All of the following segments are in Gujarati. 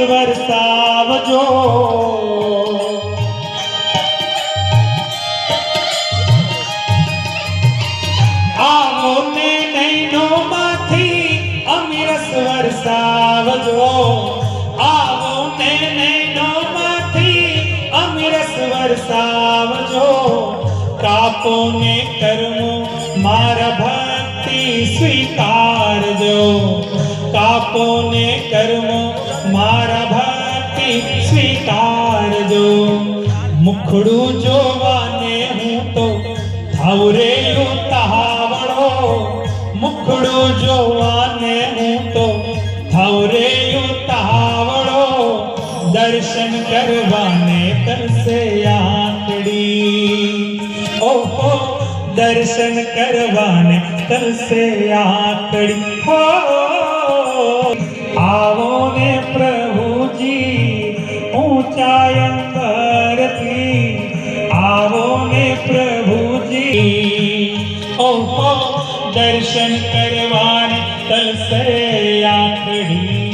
વરસાવજો આવો ને નૈનો માંથી અમીરસ વરસાવજો આવો ને નૈનો માંથી અમીરસ વરસાવજો કાપો ને કર્મો મારા ભક્તિ સ્વીકારજો કાપો ને કર્મો મારા ભક્તિ સ્વીકારજો મુખડું જોવાને હું તો થાવ રે ઉતાવળો મુખડું જોવાને હું તો થાવ રે ઉતાવળો દર્શન કરવાને તરસે આંખડી ઓહો દર્શન કરવાને તરસે આંખડી હો आवो ने प्रभु जी ऊंचाई अंबरथी आवो ने प्रभु जी ओहो दर्शन करवाने तलसे आंखड़ी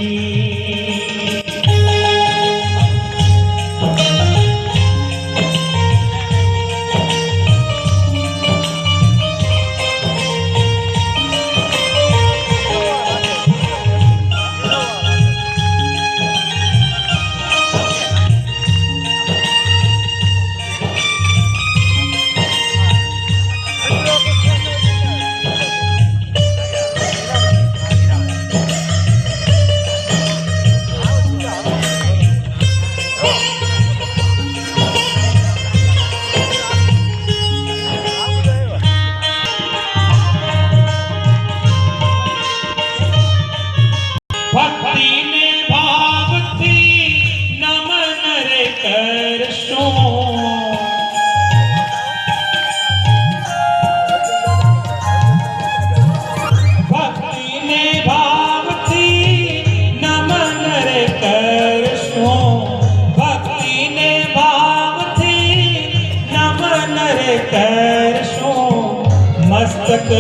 मस्तक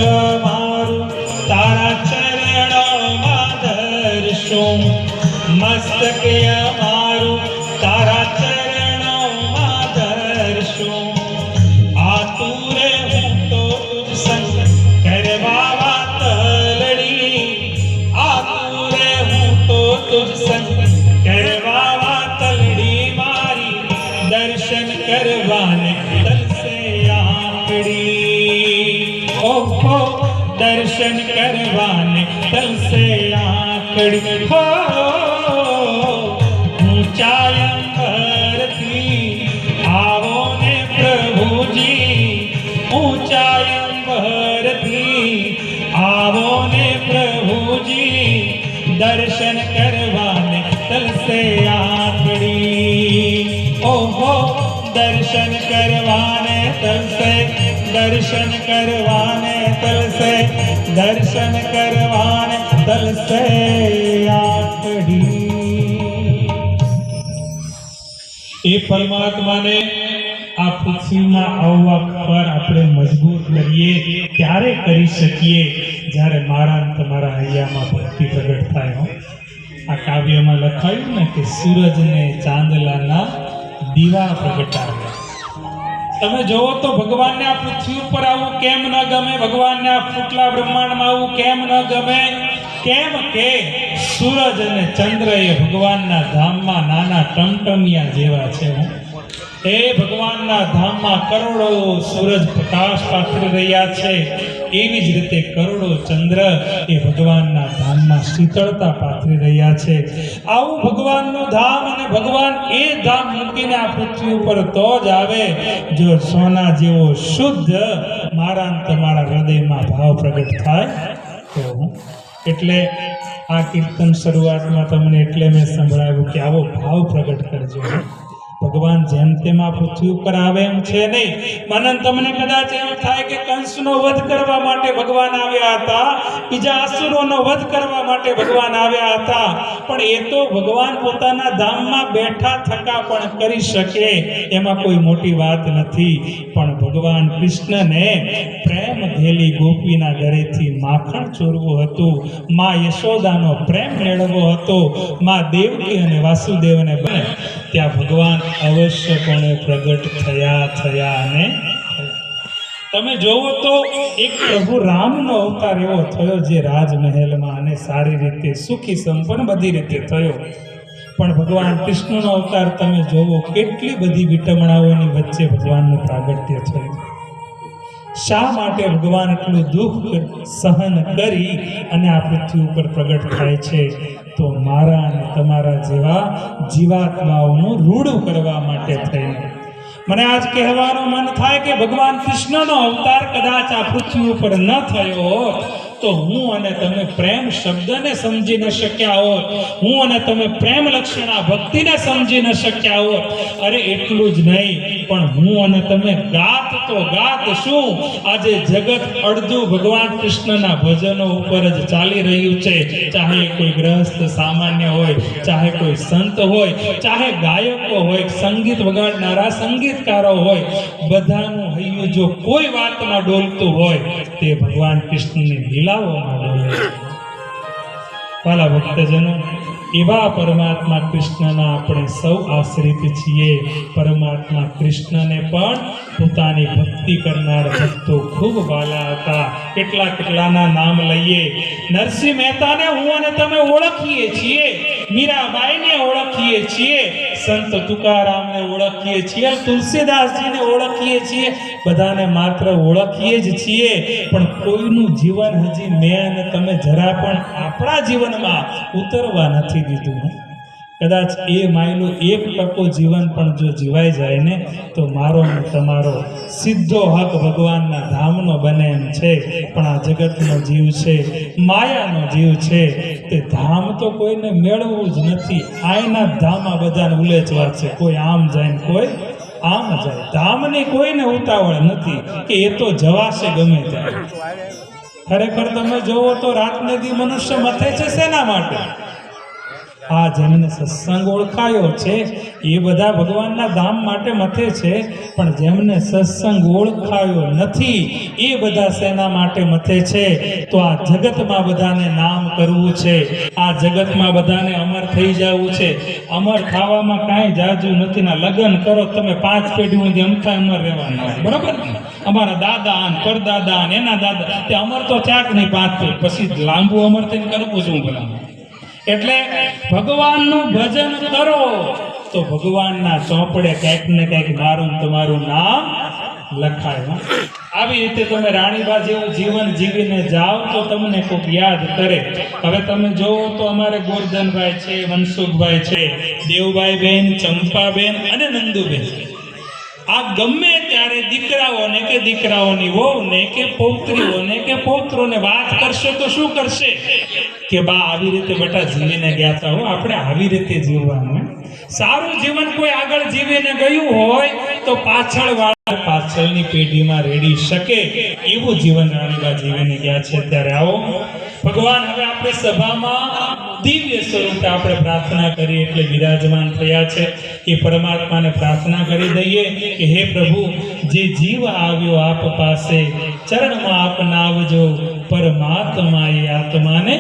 मारू तारा चरणों दर्शो मस्तक मारू तारा चरणों दर्शो आतुरे हूँ तो तुझ संग करवावा तलड़ी आतुरे हूँ तो तुझ संग करवावा तलड़ी मारी दर्शन करवाने तल से आंखड़ी ओहो दर्शन करवाने तल से आंखड़ी हो ऊंचाई अंबरथी आवो ने प्रभु जी ऊंचाई अंबरथी आवो ने प्रभु जी दर्शन करवाने तल से आंखड़ी ओहो दर्शन करवाने तल से दर्शन करवाने तल से दर्शन करवाने तल से आंखड़ी ए परमात्मा ने आ पृथ्वी में आववा पर આપણે મજબૂર કરીએ ત્યારે કરી શકીએ જ્યારે મારા તમારા હૈયામાં ભક્તિ પ્રગટ થાય હો આ કાવ્યમાં લખાયું ને કે સૂરજને ચાંદલાના દીવા પ્રગટાવ્યા તમે જોવો તો ભગવાનને આ પૃથ્વી ઉપર આવું કેમ ન ગમે ભગવાનને આ ફૂટલા બ્રહ્માંડમાં આવું કેમ ન ગમે કેમ કે સૂરજ અને ચંદ્ર એ ભગવાનના ધામમાં નાના ટમટમિયા જેવા છે એ ભગવાનના ધામમાં કરોડો સૂરજ પ્રકાશ પાથરી રહ્યા છે એવી જ રીતે કરોડો ચંદ્ર એ ભગવાનના ધામમાં શીતળતા પાથરી રહ્યા છે આવું ભગવાનનું ધામ અને ભગવાન એ ધામ મૂકીને આ પૃથ્વી ઉપર તો જ આવે જો સોના જેવો શુદ્ધ મારા તમારા હૃદયમાં ભાવ પ્રગટ થાય તો એટલે આ કીર્તન શરૂઆતમાં તમને એટલે મેં સંભળાવ્યું કે આવો ભાવ પ્રગટ કરજો ભગવાન જેમ તેમ આ પૃથ્વી ઉપર આવે એમ છે નહીં મને તમને કદાચ એમ થાય કે કંસનો વધ કરવા માટે ભગવાન આવ્યા હતા બીજા અસુરોનો વધ કરવા માટે ભગવાન આવ્યા હતા પણ પણ એ તો ભગવાન પોતાના ધામમાં બેઠા થકા પણ કરી શકે, એમાં કોઈ મોટી વાત નથી. પણ ભગવાન કૃષ્ણને પ્રેમ ઘેલી ગોપીના ઘરેથી માખણ ચોરવું હતું, માં યશોદાનો પ્રેમ મેળવવો હતો, માં દેવકી અને વાસુદેવને બને ત્યાં ભગવાન અવશ્યપણે પ્રગટ થયા અને તમે જોવો તો એક પ્રભુ રામનો અવતાર એવો થયો જે રાજમહેલમાં અને સારી રીતે સુખી સંપન્ન બધી રીતે થયો. પણ ભગવાન કૃષ્ણનો અવતાર તમે જોવો કેટલી બધી વિટમણાઓની વચ્ચે ભગવાનનું પ્રાગટ્ય થયું. શા માટે ભગવાન એટલું દુઃખ સહન કરી અને આ પૃથ્વી ઉપર પ્રગટ થાય છે? તો મારા અને તમારા જેવા જીવાત્માઓનું રૂડું કરવા માટે થઈને. મને આજ કહેવાનું મન થાય કે ભગવાન કૃષ્ણનો અવતાર કદાચ આ પૃથ્વી ઉપર ન થયો હોત તો હું અને તમે પ્રેમ શબ્દને સમજી ન શક્યા હોત, હું અને તમે પ્રેમ લક્ષણા ભક્તિને સમજી ન શક્યા હોત. અરે એટલું જ નહીં, પણ હું અને તમે ગાત તો ગાત શું, આજે જગત અડધું ભગવાન કૃષ્ણના ભજનો ઉપર જ ચાલી રહ્યું છે. ચાહે કોઈ ગ્રહસ્થ સામાન્ય હોય, ચાહે કોઈ સંત હોય, ચાહે ગાયકો હોય, સંગીત વગાડનારા સંગીતકારો હોય, બધાનું હૈયું જો કોઈ વાતમાં ડોલતું હોય તે ભગવાન કૃષ્ણની લીલાઓમાં ડોલે. વાલા ભક્તજનો, એવા પરમાત્મા કૃષ્ણના આપણે સૌ આશ્રિત છીએ. પરમાત્મા કૃષ્ણને પણ પોતાની ભક્તિ કરનાર ભક્તો ખૂબ વાલા હતા. કેટલાના નામ લઈએ. નરસિંહ મહેતાને હું અને તમે ઓળખીએ છીએ, મીરાબાઈને ઓળખીએ છીએ, સંત તુકારામને ઓળખીએ છીએ, તુલસીદાસજીને ઓળખીએ છીએ. બધાને માત્ર ઓળખીએ જ છીએ, પણ કોઈનું જીવન હજી મેં અને તમે જરા પણ આપણા જીવનમાં ઉતરવા નથી દીધું. કદાચ એ માયલું 1% જીવન પણ જો જીવાઈ જાય ને તો મારો ને તમારો સીધો હક ભગવાનના ધામનો બને એમ છે. પણ આ જગતનો જીવ છે, માયાનો જીવ છે, તે ધામ તો કોઈને મેળવવું જ નથી. આયના ધામ આ બધાને ઉલેચવા છે. કોઈ આમ જાય ને કોઈ આમ જાય. ધામની કોઈને ઉતાવળ નથી કે એ તો જવાશે ગમે ત્યારે. ખરેખર તમે જોવો તો રાતને દી મનુષ્ય મથે છે શેના માટે? આ જેમને સત્સંગ ઓળખાયો છે એ બધા ભગવાનના ધામ માટે મથે છે, પણ જેમને સત્સંગ ઓળખાયો નથી એ બધા શેના માટે મથે છે? તો આ જગતમાં બધાને નામ કરવું છે, આ જગતમાં બધાને અમર થઈ જવું છે. અમર ખાવામાં કાંઈ જાજુ નથી. ના લગ્ન કરો તમે 5 પેઢી સુધી અમથા અમર રહેવાના, બરોબર? અમારા દાદા અને પરદાદા અને એના દાદા તે અમર તો ચાક નહીં 5 પેઢી, પછી લાંબુ અમર થઈને કરવું શું ભલા? એટલે ભગવાનનું ભજન કરો તો ભગવાનના ચોપડે કંઈક ને કંઈક મારું તમારું નામ લખાય. આવી રીતે તમે રાણીબા જેવું જીવન જીવીને જાઓ તો તમને કોઈક યાદ કરે. હવે તમે જોવો તો અમારે ગોરધનભાઈ છે, મનસુખભાઈ છે, દેવભાઈ બેન, ચંપાબેન અને નંદુબેન, આ ગમે ત્યારે દીકરાઓને કે દીકરાઓની વહુને કે પૌત્રીઓને કે પૌત્રોને વાત કરશે તો શું કરશે કે બા આવી રીતે બેટા જીવીને ગયા હતા, આપણે આવી રીતે જીવવાનું. સારું જીવન કોઈ આગળ જીવીને ગયું હોય તો પાછળની પેઢીમાં રેડી શકે એવું જીવન રાણીબા જીવીને ગયા છે. ત્યારે આવો ભગવાન હવે આપણી સભામાં દિવ્ય સ્વરૂપે આપણે પ્રાર્થના કરી એટલે વિરાજમાન થયા છે. એ પરમાત્માને પ્રાર્થના કરી દઈએ કે હે પ્રભુ, જે જીવ આવ્યો આપ પાસે ચરણમાં આપ નાવજો, પરમાત્મા એ આત્માને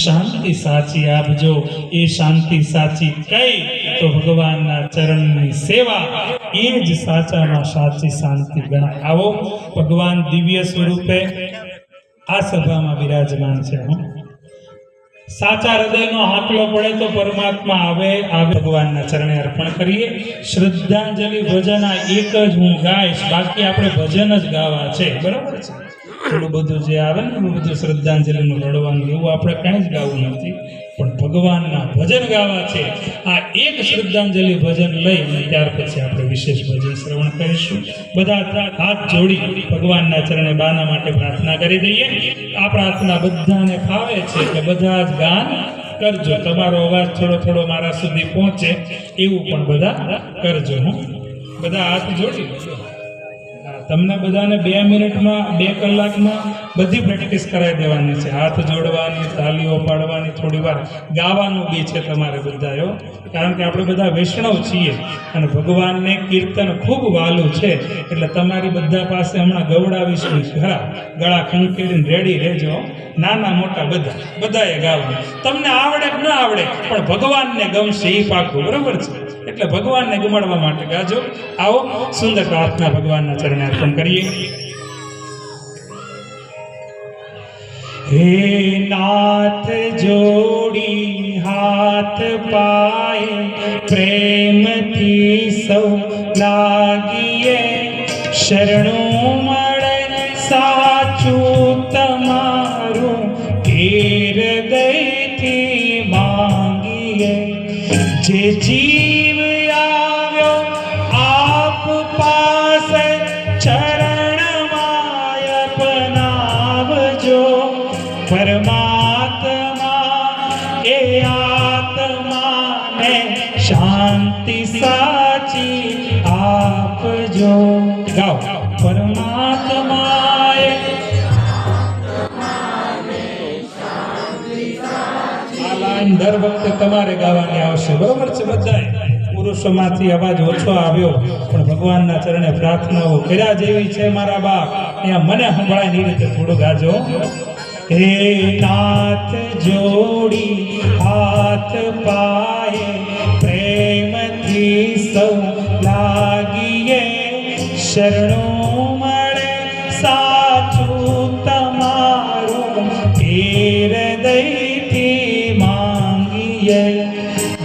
શાંતિ સાચી આપજો. એ શાંતિ સાચી કઈ તો ભગવાનના ચરણની સેવા, એ જ સાચામાં સાચી શાંતિ ગણાય. આવો ભગવાન દિવ્ય સ્વરૂપે આ સભામાં વિરાજમાન છે. સાચા હૃદયનો હાકલો પડે તો પરમાત્મા આવે ભગવાનના ચરણે અર્પણ કરીએ. શ્રદ્ધાંજલિ ભજન આ એક જ હું ગાઈશ, બાકી આપણે ભજન જ ગાવા છે, બરાબર છે? થોડું બધું જે આવે ને એવું બધું શ્રદ્ધાંજલિનું રડવાનું એવું આપણે કંઈ જ ગાવું નથી, પણ ભગવાનના ભજન ગાવા છે. આ એક શ્રદ્ધાંજલિ ભજન લઈ અને ત્યાર પછી આપણે વિશેષ ભજન શ્રવણ કરીશું. બધા હાથ જોડી ભગવાનના ચરણે બાના માટે પ્રાર્થના કરી દઈએ. આ પ્રાર્થના બધાને ફાવે છે કે બધા જ ગાન કરજો. તમારો અવાજ થોડો થોડો મારા સુધી પહોંચે એવું પણ બધા કરજો. બધા હાથ જોડી હાથ તમને બધાને 2 મિનિટમાં 2 કલાકમાં બધી પ્રેક્ટિસ કરાવી દેવાની છે. હાથ જોડવાની, તાલીઓ પાડવાની, થોડી વાર ગાવાનું બી છે તમારે બધાયો, કારણ કે આપણે બધા વૈષ્ણવ છીએ અને ભગવાનને કીર્તન ખૂબ વાલું છે. એટલે તમારી બધા પાસે હમણાં ગવડાવીશું ખરા, ગળા ખંખેરીને રેડી રહેજો. નાના મોટા બધાએ ગાવાનું. તમને આવડે કે ન આવડે પણ ભગવાનને ગમશે એ પાકું, બરોબર છે? એટલે ભગવાનને ગુમાડવા માટે ગાજો. આવો સુંદર પ્રાર્થના ભગવાનના ચરણે અર્પણ કરીએ. હે નાથ જોડી હાથ પાએ પ્રેમથી સૌ લાગીએ, શરણું મળે સાચું તમારું હૃદયથી માંગીએ. જે જીવ આવ્યો આપ પાસે ચરણમાં અપનાવજો, પરમાત્મા એ આત્માને શાંતિ સાચી આપજો. ગાઓ. પરમાત્માએ આ લાઈન દર વખતે તમારે ગાવાની આવશે, બરોબર છે? બધાએ પુરુષોમાંથી અવાજ ઓછો આવ્યો પણ ભગવાનના ચરણે પ્રાર્થનાઓ કર્યા જેવી છે મારા બાપ. અહીંયા મને સંભળાય ની રીતે થોડું ગાજો. હે નાથ જોડી હાથ પાએ પ્રેમથી સૌ લાગીએ, શરણું મળે સાચું તમારું હૃદયથી માંગીએ.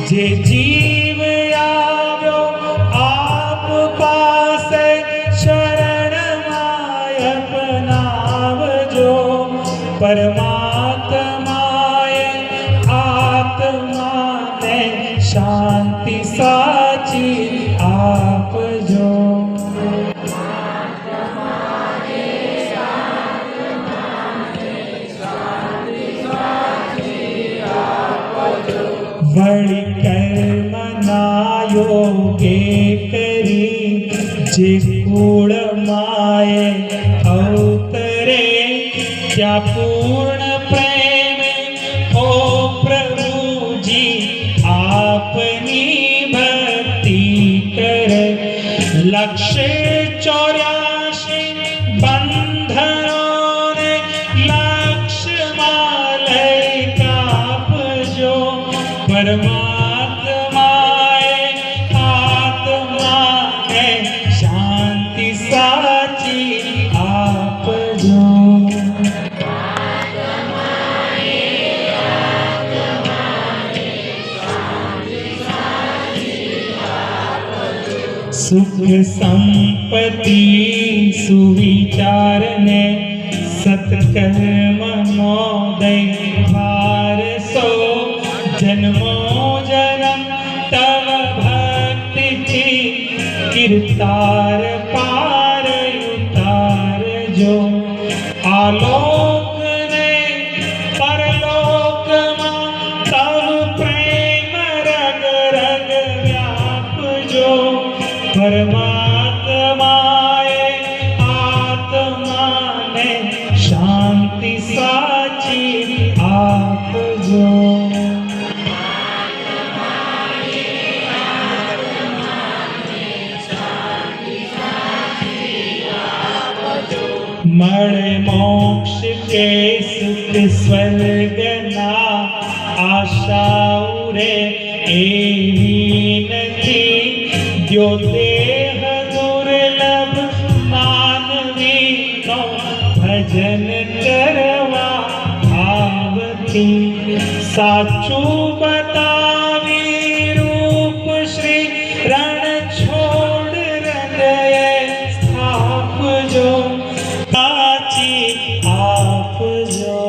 જે જીવ આવ્યો આપ પાસે શરણમાં અપનાવજો, પરમાત્માએ આત્માને શાંતિ સાચી આપજો. વળી કર્મના યોગે કરી જે કુળમાએ અવતરે, ત્યાં પૂર્ણ પ્રેમે ઓ પ્રભુજી આપની ભક્તિ કરે. લક્ષે 84 બંધનોને લક્ષમાં લઈ કાપજો, પરમાત્માએ આત્માને શાંતિ સાચી આપજો. સુખ સંપત્તિ સુવિચારને સત્કર્મનો દઈ વારસો, જન્મો જન્મ તવ ભક્તિથી કીર્તાર પાર ઉતારજો. આલોકને પરલોકમાં તવ પ્રેમ રગ રગ વ્યાપજો, પરમાત્માએ આત્માને શાંતિ સાચી આપજો. મળે મોક્ષ કે સુખ સ્વર્ગના આશાઓ રે એવી નથી, જો દેહ દુર્લભ માનવીનો ભજન કરવા ભાવથી. સાચું બતાવી રૂપ શ્રી રણ છોડ હૃદયે સ્થાપજો, સાચી આપજો.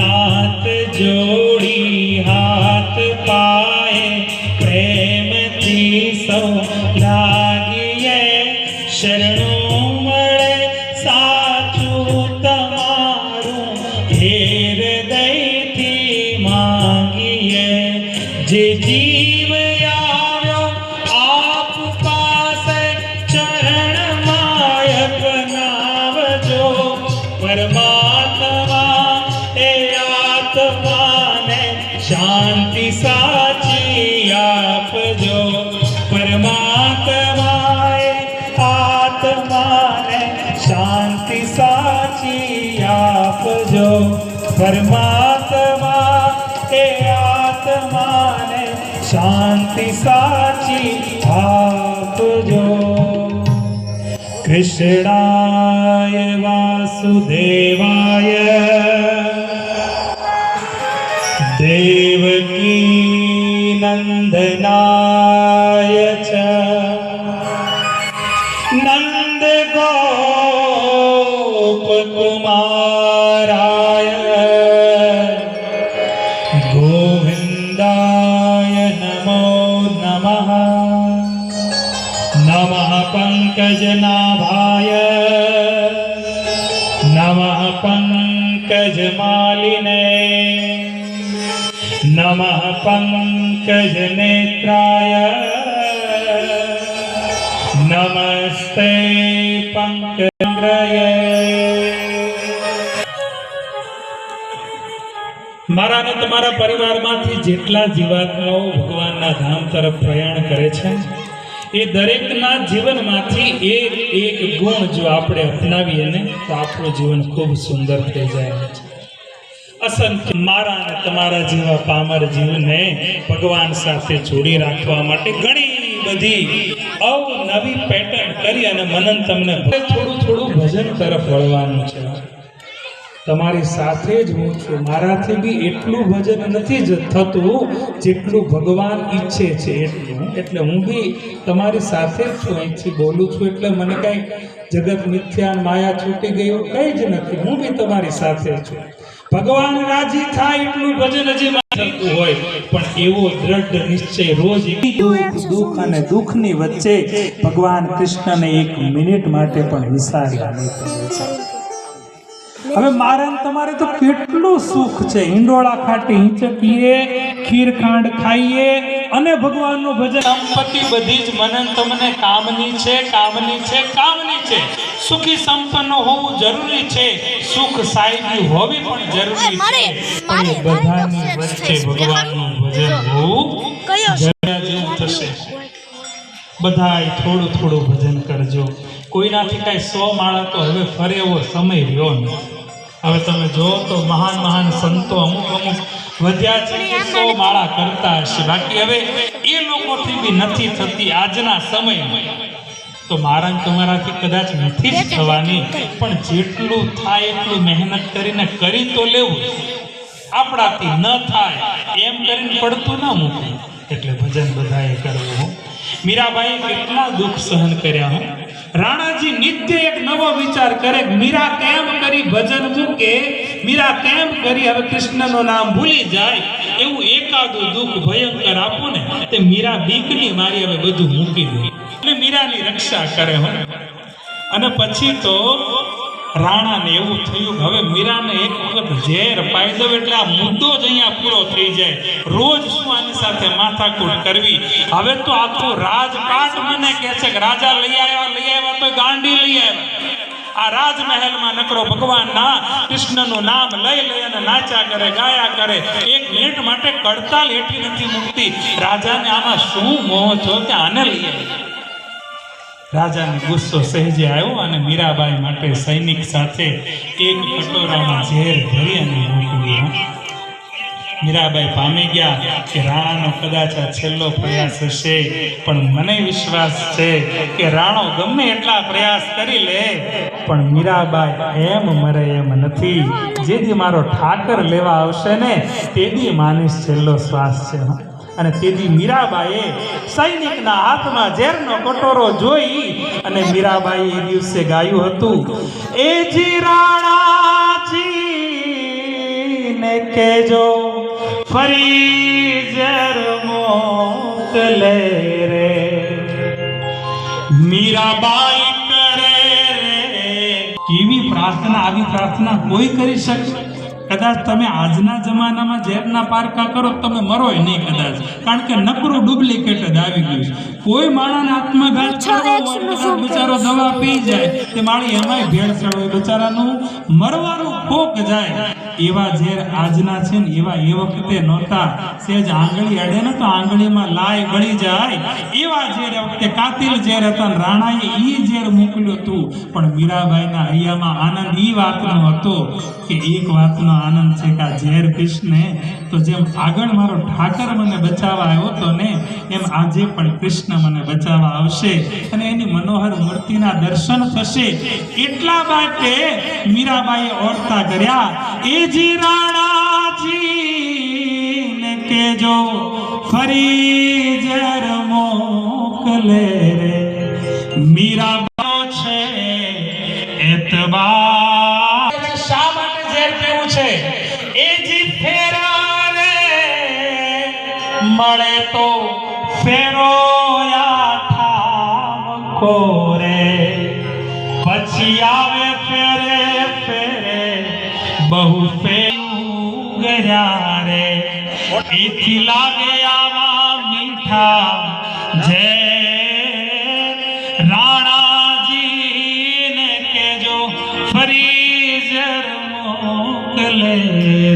હાથ જોડી હાથ પાએ પ્રેમથી સૌ લાગીએ, શરણું મળે સાચું તમારું હૃદયથી પરમાત્મા એ આત્માને શાંતિ સાચી આપજો. પરમાત્મા એ આત્માને શાંતિ સાચી આપજો. પરમાત્મા એ આત્માને શાંતિ સાચી આપજો. કૃષ્ણાય વાસુદેવાય દેવકી નંદનાય ચ નંદ ગોપકુમારાય ગોવિંદાય નમો નમઃ. નમઃ પંકજનાભાય નમઃ પંકજમાલિને નમઃ પંકજનેત્રાય નમસ્તે પંકજગ્રયે. મારા અને તમારા પરિવારમાંથી જેટલા જીવાત્માઓ ભગવાનના ધામ તરફ પ્રયાણ કરે છે એ દરેકના જીવનમાંથી એક એક ગુણ જો આપણે અપનાવીએ ને તો આપણું જીવન ખૂબ સુંદર થઈ જાય છે. અસંખ્ય મારા અને તમારા જેવા પામર જીવને ભગવાન સાથે જોડી રાખવા માટે ઘણી બધી અવનવી પેટર્ન કરી અને મનન તમને થોડું થોડું ભજન તરફ વળવાનું છે. તમારી સાથે જ હું છું. મારાથી બી એટલું ભજન નથી જ થતું જેટલું ભગવાન ઈચ્છે છે એટલું. એટલે હું બી તમારી સાથે જ છું. અહીંથી બોલું છું એટલે મને કંઈ જગત મિથ્યા માયા છૂટી ગયું કંઈ જ નથી. હું બી તમારી સાથે છું. ભગવાન રાજી થાય એટલું ભજન હજી થતું હોય પણ એવો દ્રઢ નિશ્ચય રોજ દુઃખ અને દુઃખની વચ્ચે ભગવાન કૃષ્ણને એક મિનિટ માટે પણ વિચાર્યા નહીં. હવે મારે તમારે તો કેટલું સુખ છે. હિંડોળા ખાટી હિંચકીએ, ખીરખાંડ ખાઈએ અને ભગવાનનું ભજન. સંપત્તિ બધી જ મનન તમને કામની છે, કામની છે, કામની છે. સુખી સંપન્ન હોવું જરૂરી છે, સુખ સાહેબી હોવી પણ જરૂરી છે. પણ બધાની વચ્ચે ભગવાનનું ભજન હોવું જરૂરી થશે. બધાય થોડું થોડું ભજન કરજો. કોઈનાથી કાંઈ 100 માળા તો હવે ફરે એવો સમય રહ્યો નથી. હવે તમે જો તો મહાન મહાન સંતો અમુક વધ્યા છે 100 માળા કરતા હશે. બાકી હવે એ લોકોથી બી નથી થતી આજના સમયમાં. તો મારા તમારાથી કદાચ નથી જ થવાની પણ જેટલું થાય એટલું મહેનત કરીને કરી તો લેવું. આપણાથી ન થાય એમ કરીને પડતું ન મૂકવું. એટલે ભજન બધાએ કરવું. મીરાબાઈ કેટલા દુઃખ સહન કર્યા હો. રાણાજી નિત્ય એક નવો વિચાર કરે. મીરા કેમ કરી ભજન મૂકે, મીરા કેમ કરી હવે કૃષ્ણનું નામ ભૂલી જાય. એવું એકાદું દુઃખ ભયંકર આપું ને તે મીરા બીકની મારી હવે બધું મૂકી દે અને મીરાની રક્ષા કરે હો. અને પછી તો રાણાને એવું થયું હવે મીરાને એક વખત ઝેર પાઈ દઉં એટલે આ મુદ્દો જ અહીંયા પૂરો થઈ જાય. રોજ શું આની સાથે માથાકૂટ કરવી. હવે તો આખો રાજપાટ મને કહે છે કે રાજા લઈ આવ્યા તો ગાંડી લઈ આવ્યા. આ રાજમહેલમાં નકરો ભગવાનના કૃષ્ણનું નામ લઈ અને નાચ્યા કરે, ગાયા કરે. 1 મિનિટ માટે કડતાલ હેઠી નથી મૂકતી. રાજાને આમાં શું મોહ છો કે આને લઈ આવ્યા. રાજાને ગુસ્સો સહેજે આવ્યો અને મીરાબાઈ માટે સૈનિક સાથે એક કટોરામાં ઝેર ભરી અને મોકલી. મીરાબાઈ પામી ગયા કે રાણાનો કદાચ આ છેલ્લો પ્રયાસ હશે. પણ મને વિશ્વાસ છે કે રાણો ગમે એટલા પ્રયાસ કરી લે પણ મીરાબાઈ એમ મરે એમ નથી. જેથી મારો ઠાકર લેવા આવશે ને તેથી માનીશ છેલ્લો શ્વાસ છે. અને તેથી મીરાબાઈએ સૈનિકના હાથમાં ઝેરનો કટોરો જોઈ અને મીરાબાઈ એ દિવસે ગાયું હતું, એ જી રાણાજી ને કહેજો ફરી ઝેર મોકલે રે. મીરાબાઈ કરે રે. કેવી પ્રાર્થના, આવી પ્રાર્થના કોઈ કરી શકે? કદાચ તમે આજના જમાનામાં ઝેરના પારકા કરો તો તમે મરોય નહીં કદાચ, કારણ કે નકરું ડુપ્લિકેટ જ આવી ગયું છે. કોઈ માણસને આત્મઘાત કરવો હોય કદાચ બિચારો દવા પી જાય તે માળી એમાંય ભેળસેળ હોય, બિચારાનું મરવાનું કોક જાય. એવા ઝેર આજના છે ને એવા એ વખતે નહોતા. સેજ આંગળી અડે ને તો આંગળીમાં લાય ગળી જાય એવા ઝેર એ વખતે કાતિલ ઝેર હતા. રાણાએ ઈ ઝેર મોકલ્યું હતું. પણ મીરાબાઈના હૈયામાં આનંદ ઈ વાતનો હતો કે એક વાતનો આનંદ છે કે આ ઝેર કૃષ્ણે તો જેમ આગળ મારો ઠાકર મને બચાવવા આવ્યો હતો ને એમ આજે પણ કૃષ્ણ મને બચાવવા આવશે અને એની મનોહર મૂર્તિના દર્શન થશે. એટલા માટે મીરાબાઈએ ઓરતા કર્યા, એ જી રાણાજી ને કેજો ફરી ઝેર મોકલે રે. મીરાબાઈ છે એતબાર શા માટે ઝેર પીવું છે? એ જી ફેરા રે મળે તો ફેરો ઠામકો રે, પછી આવે ફેરે ફેરે બહુ ફેરું ગયા રે. એથી લાગે આવા મીઠા ઝેર રાણાજીને કેજો ફરી ઝેર મોકલે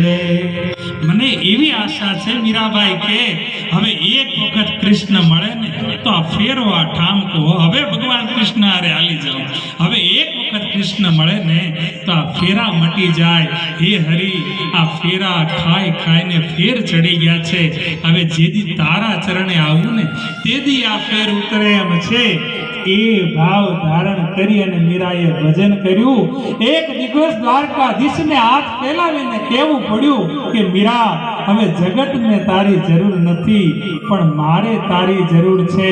રે. મને એવી આશા છે મીરાબાઈ કે હવે એક વખત કૃષ્ણ મળે ને તો આ ફેરો આ ઠામકો હવે ભગવાન કૃષ્ણ હારે હાલી જાઓ. હવે એક વખત કૃષ્ણ મળે ને તો આ ફેરા મટી જાય. હે હરી, આ ફેરા ખાઈ ખાઈને ફેર ચડી ગયા છે. હવે જેદી તારા ચરણે આવું ને તેદી આ ફેર ઉતરે એમ છે. એ ભાવ ધારણ કરી અને મીરાએ ભજન કર્યું. એક દિવસ દ્વારકાધીશને હાથ ફેલાવીને કહેવું પડ્યું કે મીરા, હવે જગતને તારી જરૂર નથી પણ મારે તારી જરૂર છે.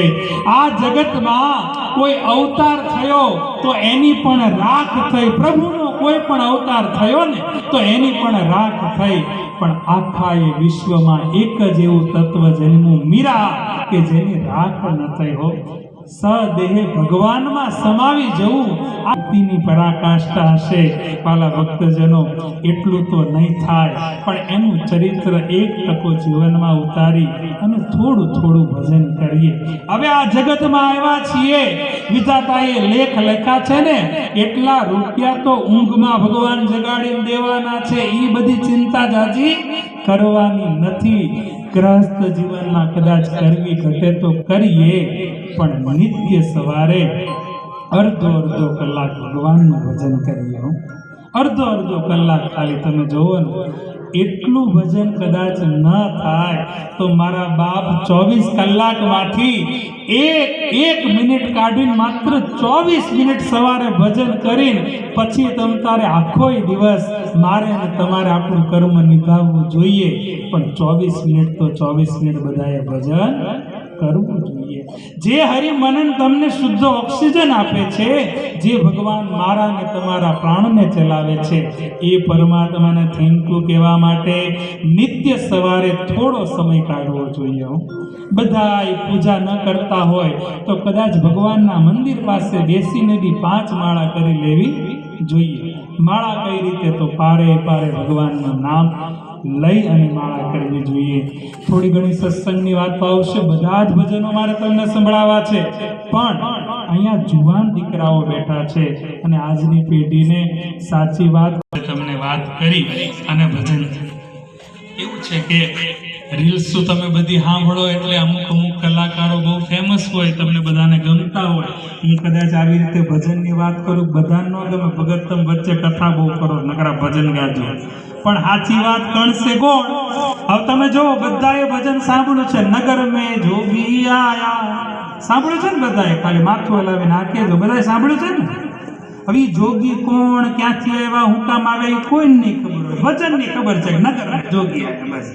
આ જગતમાં કોઈ અવતાર થયો તો એની પણ રાખ થઈ. પ્રભુનો કોઈ પણ અવતાર થયો ને તો એની પણ રાખ થઈ. પણ આખા એ વિશ્વમાં એક જ એવું તત્વ જન્મ્યું મીરા કે જેની રાખ ન થઈ હો. સદેહે ભગવાનમાં સમાવી જવું આ ભક્તિની પરાકાષ્ઠા હશે. પાલા ભક્તજનો, એટલું તો નહીં થાય પણ એનું ચરિત્ર એક ટકો જીવનમાં ઉતારી અને થોડું થોડું ભજન કરીએ. હવે આ જગતમાં આવ્યા છીએ, વિધાતાએ લેખ લખ્યા છે ને એટલા રૂપિયા તો ઊંઘમાં ભગવાન જગાડીને દેવાના છે. એ બધી ચિંતા જાજી કરવાની નથી. ગ્રહસ્થ જીવનમાં કદાચ કરવી ઘટે તો કરીએ, પણ નિત્ય સવારે અડધો કલાક ભગવાનનું ભજન કરીએ. અડધો કલાક ખાલી તમે જોવો ને એટલું ભજન કદાચ ન થાય તો મારા બાપ 24 કલાકમાંથી એક મિનિટ કાઢીને માત્ર 24 મિનિટ સવારે ભજન કરીને પછી તારે આખો દિવસ મારે અને તમારે આપણું કર્મ નિભાવવું જોઈએ. પણ 24 મિનિટ તો 24 મિનિટ બધાએ ભજન કરવું જોઈએ. જે હરિમનન તમને શુદ્ધ ઓક્સિજન આપે છે, જે ભગવાન મારા ને તમારા પ્રાણને ચલાવે છે, એ પરમાત્માને થેન્ક યુ કહેવા માટે નિત્ય સવારે થોડો સમય કાઢવો જોઈએ. બધા પૂજા ન કરતા હોય તો કદાચ ભગવાનના મંદિર પાસે બેસીને બી 5 માળા કરી લેવી જોઈએ. માળા કઈ રીતે? તો પારે પારે ભગવાનનું નામ લઈ અને માળા કરવી જોઈએ. થોડી ઘણી સત્સંગની વાતો આવશે. બધા જ ભજનો મારે તમને સંભળાવવા છે, પણ અહીંયા જુવાન દીકરાઓ બેઠા છે અને આજની પેઢીને સાચી વાત તમને વાત કરી અને ભજન એવું છે કે રીલ્સ તો તમે બધી સાંભળો એટલે અમુક કલાકારો બહુ ફેમસ હોય, તમને બધાને ગમતા હોય. હું કદાચ આવી રીતે ભજનની વાત કરું, બધાને ન ગમે. ભગત તમે વચ્ચે કથા બહુ કરો, નકરા ભજન ગાજો, પણ સાચી વાત કણસે ગોળ. હવે તમે જો બધાએ ભજન સાંભળ્યું છે, નગર મેં જોગી આયા, સાંભળ્યું છે ને બધાએ? ખાલી માથું હલાવીને આ કહેજો, બધાએ સાંભળ્યું છે ને? હવે જોગી કોણ, ક્યાંથી આવ્યા, હું કામ આવે એ કોઈ નહીં ખબર હોય. ભજનની ખબર છે કે નગર મેં જોગી આયા, બસ.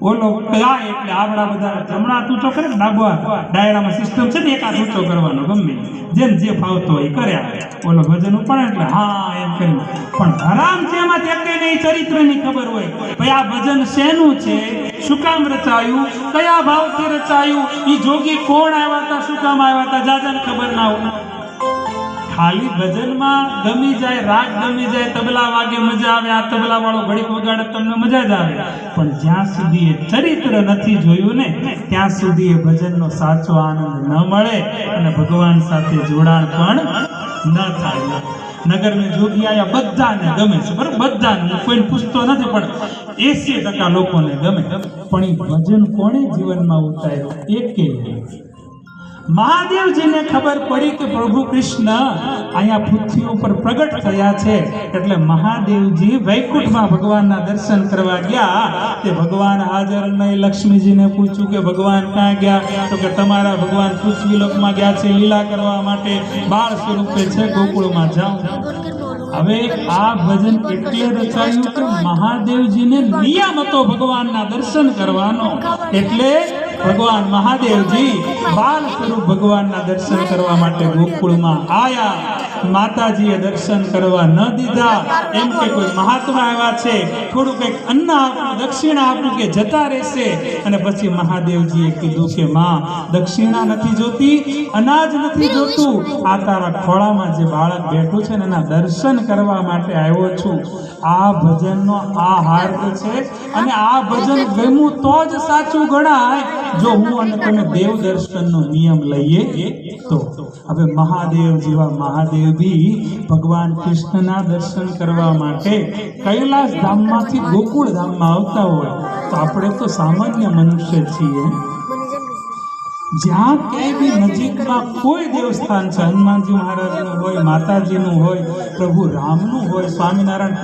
ઓલો ગાય એટલે આવડા બધા જમણા ઊંચો કરે ને ડાબા ડાયરામાં સિસ્ટમ છે ને, એક હાથ ઊંચો કરવાનો ગમે જેમ જે ફાવતો હોય કર્યા. ઓલો ભજન ઉપાડે એટલે હા એમ કર્યું. પણ હરામ છે એમાં નહીં ચરિત્રની ખબર હોય. ભાઈ આ ભજન શેનું છે, શું કામ રચાયું, કયા ભાવથી રચાયું, એ જોગી કોણ આવ્યા હતા, શું કામ આવ્યા હતા, જાજાને ખબર ના હોય. ખાલી ભજનમાં ગમી જાય, રાગ ગમી જાય, તબલા વાગે મજા આવે, આ તબલા વાળો ઘડીક વગાડે તમને મજા જ આવે, પણ જ્યાં સુધી એ ચરિત્ર નથી જોયું ને ત્યાં સુધી એ ભજનનો સાચો આનંદ ન મળે અને ભગવાન સાથે જોડાણ પણ ન થાય. નગર મેં જોગી આયા બધાને ગમે છે, બરાબર, બધાને, હું કોઈને પૂછતો નથી, પણ 80% લોકોને ગમે, પણ એ ભજન કોણે જીવનમાં ઉતાર્યું? એકે મહાદેવજીને ખબર પડી કે પ્રભુ કૃષ્ણ અહીંયા પૃથ્વી ઉપર પ્રગટ થયા છે, એટલે મહાદેવજી વૈકુંઠમાં ભગવાનના દર્શન કરવા ગયા. તે ભગવાન હાજર નહીં. લક્ષ્મીજીને પૂછ્યું કે ભગવાન ક્યાં ગયા? તો કે તમારા ભગવાન પૃથ્વીલોકમાં ગયા છે લીલા કરવા માટે, બાળ સ્વરૂપે છે, ગોકુળમાં જાઓ. હવે આ ભજન એટલે રચાયું કે મહાદેવજીને નિયમ હતો ભગવાનના દર્શન કરવાનો, એટલે ભગવાન મહાદેવજી બાલ સ્વરૂપ ભગવાનના દર્શન કરવા માટે ગોકુળમાં આયા. માતાજીએ દર્શન કરવા ન દીધા, એમ કે કોઈ મહાત્મા આવ્યા છે, થોડું કંઈક અન્ન આપવું, દક્ષિણા આપવું કે જતા રહેશે. અને પછી મહાદેવજીએ કીધું કે માં, દક્ષિણા નથી જોતી, અનાજ નથી જોતું, આ તારા ખોળામાં જે બાળક બેઠું છે ને એના દર્શન કરવા માટે આવ્યો છું. આ ભજનનો આ હાર્દ છે, અને આ ભજન ગમ્યું તો જ સાચું ગણાય જો હું અને તમે દેવ દર્શનનો નિયમ લઈએ તો. હવે મહાદેવ જેવા મહાદેવ બી ભગવાન કૃષ્ણના દર્શન કરવા માટે કૈલાસ ધામમાંથી ગોકુળ ધામમાં આવતા હોય તો આપણે તો સામાન્ય મનુષ્ય છીએ. જ્યાં ક્યાંય બી નજીકમાં કોઈ દેવસ્થાન છે, હનુમાનજી મહારાજનું હોય, માતાજીનું હોય, પ્રભુ રામનું હોય, સ્વામિનારાયણ,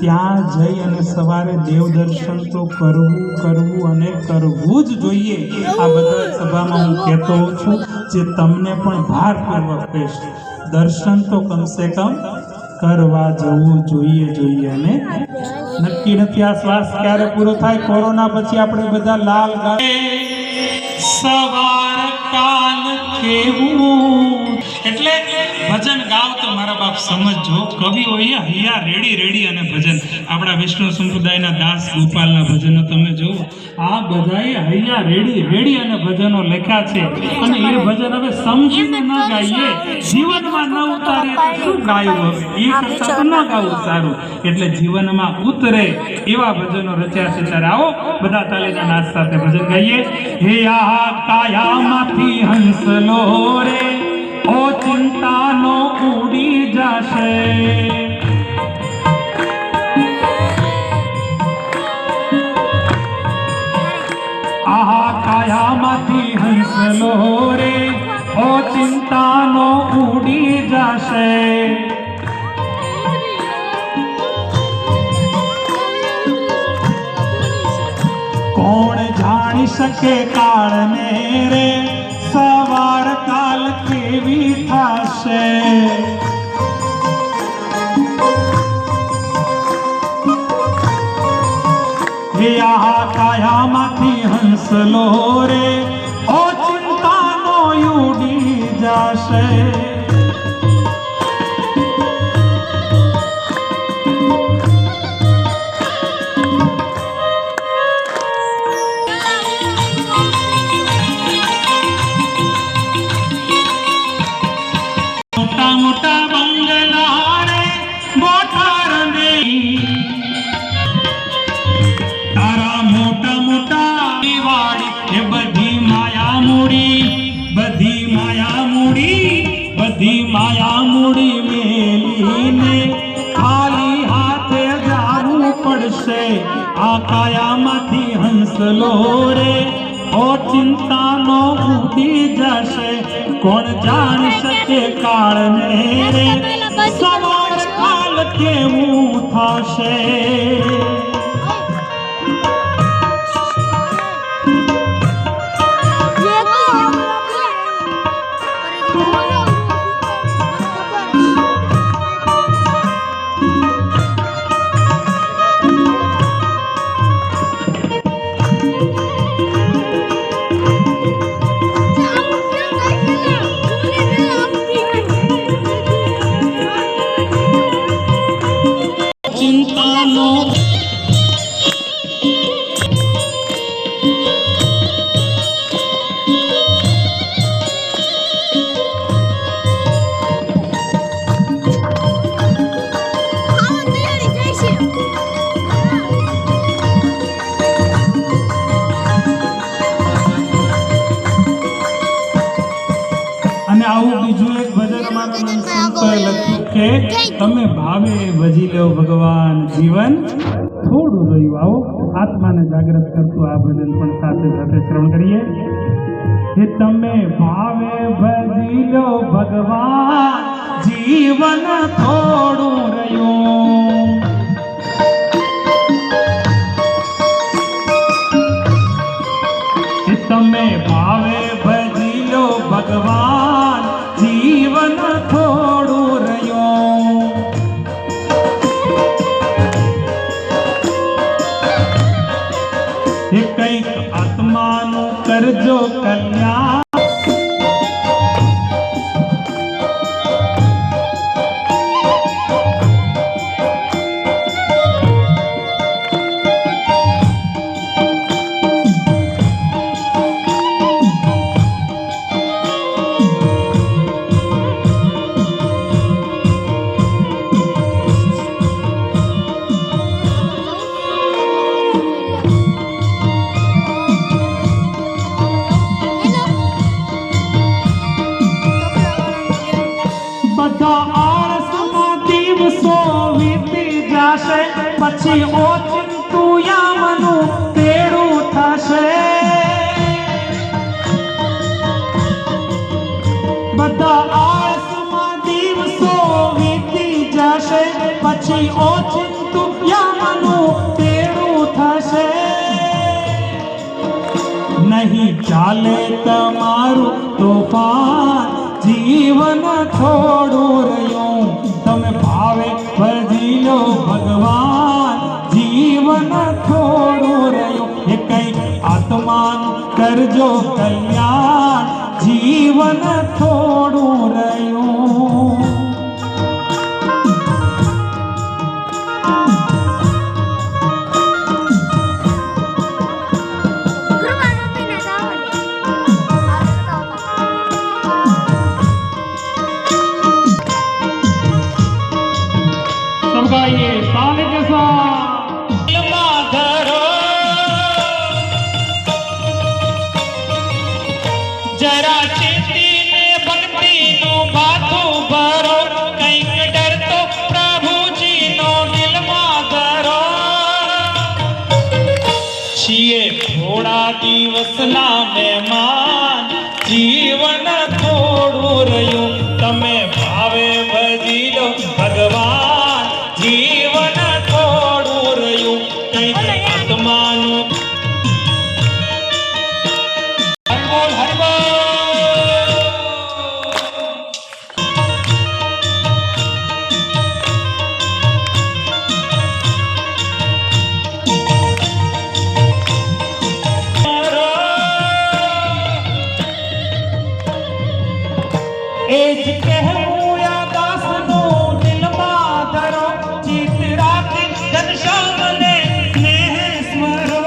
ત્યાં જઈ અને સવારે દેવ દર્શન તો કરવું અને કરવું જ જોઈએ. આ બધા સભામાં હું કહેતો હોઉં છું, જે તમને પણ ભારપૂર્વક કહીશ, દર્શન તો કમસે કમ કરવા જવું જોઈએ. અને નક્કી નથી આ શ્વાસ ક્યારે પૂરો થાય. કોરોના પછી આપણે બધા લાલ સવાર કાલ કેવું, એટલે ભજન ગાવ તો મારા બાપ સમજો, કવિઓ હૈયા રેડી અને ભજન, આપણા વિષ્ણુ સંપ્રદાયના દાસ ગોપાલના ભજનો તમે જુઓ, આ બધાએ હૈયા રેડી અને ભજનો લખ્યા છે. અને એ ભજન હવે સમજીને ન ગાઈએ, જીવનમાં ન ઉતારીએ તો શું ગાયું? હવે એ કરતા તો ન ગાવું સારું. એટલે જીવનમાં ઉતરે એવા ભજનો રચ્યા છે. ત્યારે આવો બધા તાલીના નાદ સાથે ભજન ગાઈએ. હે આ કાયામાંથી હંસલો રે, ઓ ચિંતાનો ઉડી જશે. આહા કાયામાંથી હંસલો રે, ઓ ચિંતાનો ઉડી જશે. કોણ જાણી શકે કાળને રે, સવાર કાલ કેવી થશે. હે આ કાયામાંથી હંસલો રે, ઓ ચિંતાનો ઉડી જશે. મોટા બંગલા રે મોટા રે, તારા મોટા દિવાળી, એ બધી માયા મૂડી મેલીને ખાલી હાથે જાવું પડશે. આ કાયામાંથી હંસલો રે, ઓ ચિંતાનો ઉડી જશે. કોણ જાણી શકે કાળને રે, સવાર કાલ કેવું થશે. ચિંતાનો સંતોએ લખ્યું કે તમે ભાવે ભજી લો ભગવાન, જીવન થોડું રહ્યું. આવો આત્માને જાગૃત કરતું આ ભજન પણ સાથે સાથે શ્રવણ કરીએ. કે તમે ભાવે ભજી લો ભગવાન, જીવન થોડું રહ્યું. કે તમે ભાવે ભજી લો ભગવાન, જીવન થોડું રહ્યું. એ કંઈક આત્માનું કરજો કલ્યાણ. પછી ઓચિંતું યામનું તેડું થશે. બધા આળસમાં દિવસો વીતી જશે, પછી ઓચિંતું યામનું તેડું થશે. નહીં ચાલે તમારું તોફાન, જીવન થોડું રહ્યું. તમે ભાવે ભજી લો ભગવાન, જીવન થોડું રહ્યું. એ કંઈક આત્માનું કરજો કલ્યાણ, જીવન થોડું રહ્યું. गाइए ताले के साथ. धरो जरा चेतीने भक्ति नो बाथू भरो, કંઈક ડર તો પ્રભુજી નો દિલમાં ધરો. છીએ થોડા દિવસના મહેમાન, જીવન થોડું રહ્યું. તમે ભાવે ભજી લો ભગવાન, જીવન થોડું રહ્યું. કંઈક આત્માનું હરિબોલ હરિબોલ. એ જ કહેવું યા દાસનું દિલમાં ધરો, ચિત રાખી ઘનશ્યામને સ્નેહ સ્મરો.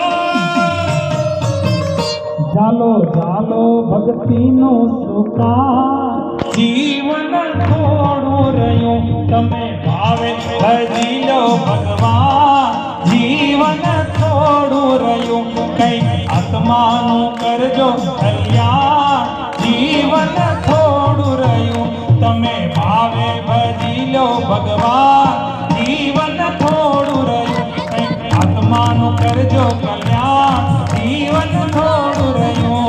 ચાલો ચાલો ભક્તિનું સુકાન, જીવન થોડું રહ્યું. તમે ભાવે ભજી લો ભગવાન, જીવન થોડું રહ્યું. કંઈક આત્માનું કરજો કલ્યાણ, જીવન થોડું રહ્યું. તમે ભાવે ભજી લો ભગવાન, જીવન થોડું રહ્યું. કંઈક આત્માનું કરજો કલ્યાણ, જીવન થોડું રહ્યું.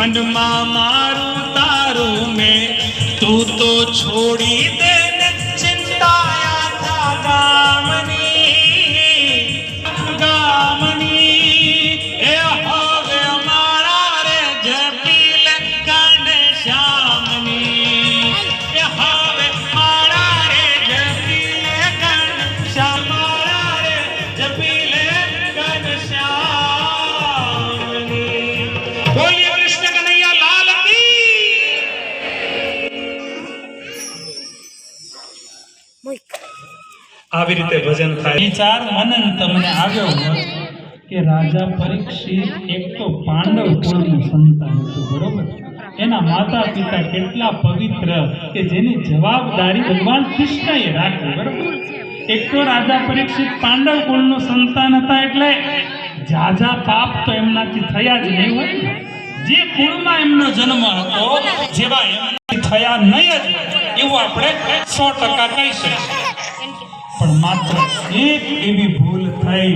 મનમાં મારું તારું મેં તું તો છોડી દે ને ચિંતાયા થા ગામની એ હવે મારા રે જપી લે કાને શ્યામની એ હવે મારા રે જપી લે કાને શ્યામ મારા રે જપી લે કાને શ્યામની બોલીએ કૃષ્ણ કનૈયા લાલ કી આવી રીતે ભજન થાય. વિચાર મનન તમને આવ્યો હોત કે રાજા પરીક્ષિત એક તો પાંડવ કુળનું સંતાન હતું, બરોબર? એના માતા પિતા કેટલા પવિત્ર કે જેની જવાબદારી ભગવાન કૃષ્ણએ રાખી, બરોબર? એક તો રાજા પરીક્ષિત પાંડવ કુળનું સંતાન હતા એટલે જાજા પાપ તો એમનાથી થયા જ નહીં હોય ને. જે કુળમાં એમનો જન્મ હતો જેવા એમનાથી થયા નહીં જ એવું આપણે 100% કહી શકીએ. પણ માત્ર એક એવી ભૂલ થઈ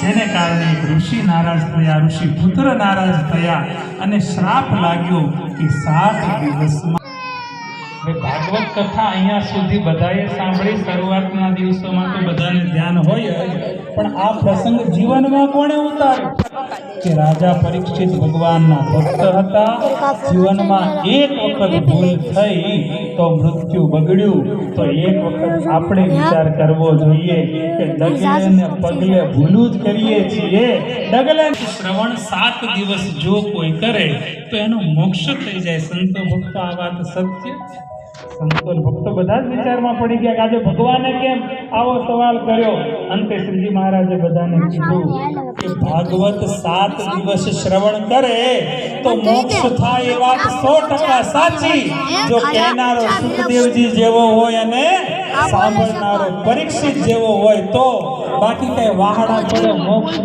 જેને કારણે એક ઋષિ નારાજ થયા, ઋષિ પુત્ર નારાજ થયા અને શ્રાપ લાગ્યો કે 7 દિવસમાં. હવે ભાગવત કથા અહીંયા સુધી બધાએ સાંભળી. શરૂઆતના દિવસોમાં તો બધાને ધ્યાન હોય જ, પણ આ પ્રસંગ જીવનમાં કોણે ઉતાર્યો? કે રાજા પરીક્ષિત ભગવાનના ભક્ત હતા. જીવનમાં એક વખત ભૂલ થઈ તો મૃત્યુ બગડ્યું. તો એક વખત આપણે વિચાર કરવો જોઈએ કે ડગલે ને પગલે ભૂલું જ કરીએ છીએ. ડગલે શ્રવણ 7 દિવસ જો કોઈ કરે તો એનો મોક્ષ થઈ જાય. સંતો ભક્તો આ વાત સત્ય. સંતો ભક્તો બધા જ વિચારમાં પડી ગયા કે આજે ભગવાને કેમ આવો સવાલ કર્યો. અંતે શ્રીજી મહારાજે બધાને કીધું કે ભાગવત 7 દિવસ શ્રવણ કરે તો મોક્ષ થાય એ વાત 100% સાચી. જો કહેનારો સુખદેવજી જેવો હોય અને સાંભળનારો પરીક્ષિત જેવો હોય તો. બાકી કઈ વાહડા પડે મોક્ષ